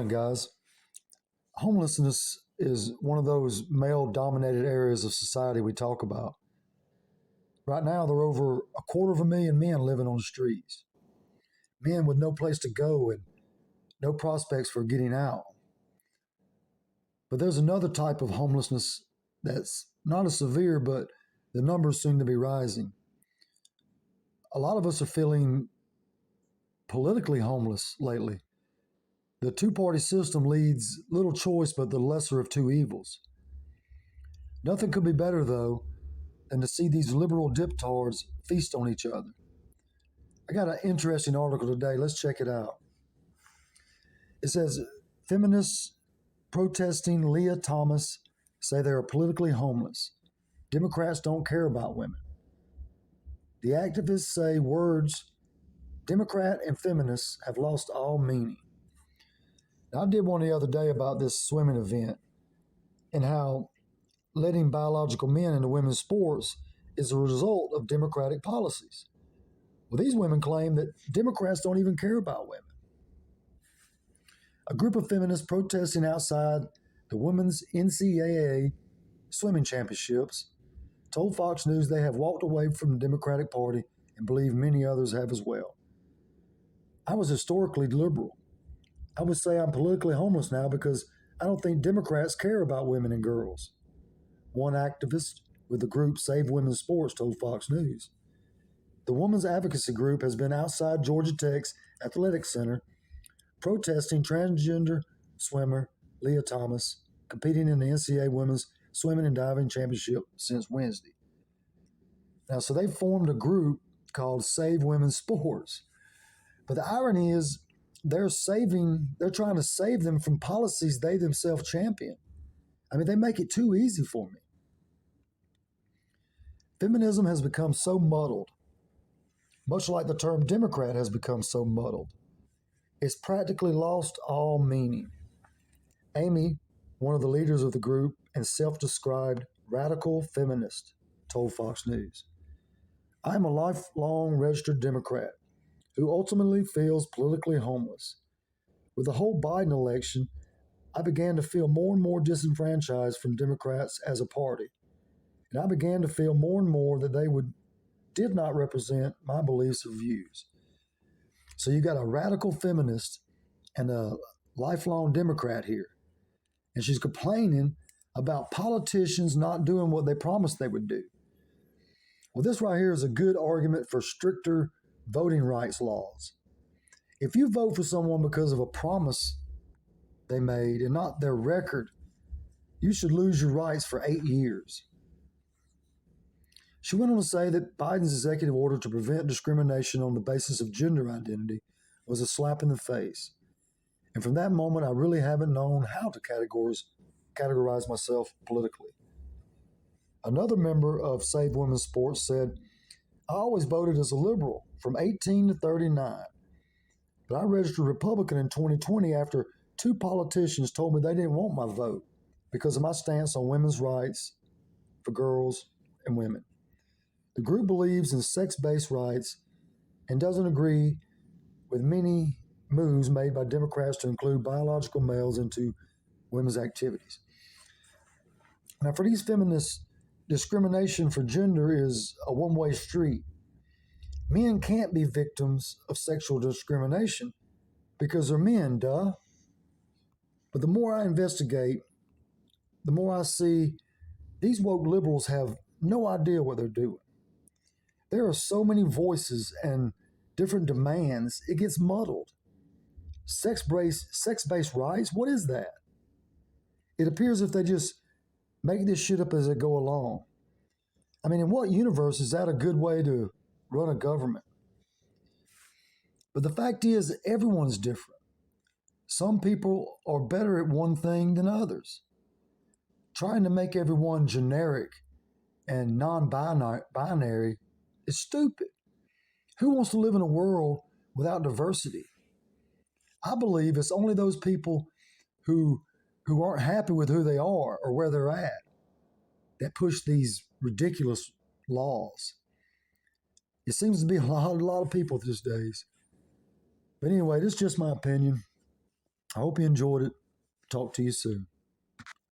morning, guys. Homelessness is one of those male dominated areas of society we talk about. Right now, there are over 250,000 men living on the streets, men with no place to go and no prospects for getting out. But there's another type of homelessness that's not as severe, but the numbers seem to be rising. A lot of us are feeling politically homeless lately. The two-party system leads little choice but the lesser of two evils. Nothing could be better, though, than to see these liberal diptards feast on each other. I got an interesting article today. Let's check it out. It says, feminists protesting Leah Thomas say they are politically homeless. Democrats don't care about women. The activists say words Democrat and feminists have lost all meaning. Now, I did one the other day about this swimming event and how letting biological men into women's sports is a result of Democratic policies. Well, these women claim that Democrats don't even care about women. A group of feminists protesting outside the women's NCAA swimming championships told Fox News they have walked away from the Democratic Party and believe many others have as well. I was historically liberal. I would say I'm politically homeless now because I don't think Democrats care about women and girls. One activist with the group Save Women's Sports told Fox News. The women's advocacy group has been outside Georgia Tech's Athletic Center protesting transgender swimmer Leah Thomas competing in the NCAA Women's Swimming and Diving Championship since Wednesday. Now, so they formed a group called Save Women's Sports. But the irony is they're trying to save them from policies they themselves champion. I mean, they make it too easy for me. Feminism has become so muddled, much like the term Democrat has become so muddled. It's practically lost all meaning. Amy, one of the leaders of the group and self-described radical feminist, told Fox News, "I am a lifelong registered Democrat who ultimately feels politically homeless. With the whole Biden election, I began to feel more and more disenfranchised from Democrats as a party. And I began to feel more and more that they did not represent my beliefs or views." So you got a radical feminist and a lifelong Democrat here. And she's complaining about politicians not doing what they promised they would do. Well, this right here is a good argument for stricter voting rights laws. If you vote for someone because of a promise they made and not their record, you should lose your rights for 8 years. She went on to say that Biden's executive order to prevent discrimination on the basis of gender identity was a slap in the face. And from that moment, I really haven't known how to categorize myself politically. Another member of Save Women's Sports said, "I always voted as a liberal from 18 to 39, but I registered Republican in 2020 after two politicians told me they didn't want my vote because of my stance on women's rights for girls and women. The group believes in sex-based rights and doesn't agree with many moves made by Democrats to include biological males into women's activities." Now, for these feminists, discrimination for gender is a one-way street. Men can't be victims of sexual discrimination because they're men, duh. But the more I investigate, the more I see these woke liberals have no idea what they're doing. There are so many voices and different demands, it gets muddled. Sex-based rights, what is that? It appears if they just make this shit up as they go along. I mean, in what universe is that a good way to run a government? But the fact is, everyone's different. Some people are better at one thing than others. Trying to make everyone generic and non-binary is stupid. Who wants to live in a world without diversity? I believe it's only those people who aren't happy with who they are or where they're at that push these ridiculous laws. It seems to be a lot of people these days. But anyway, this is just my opinion. I hope you enjoyed it. Talk to you soon.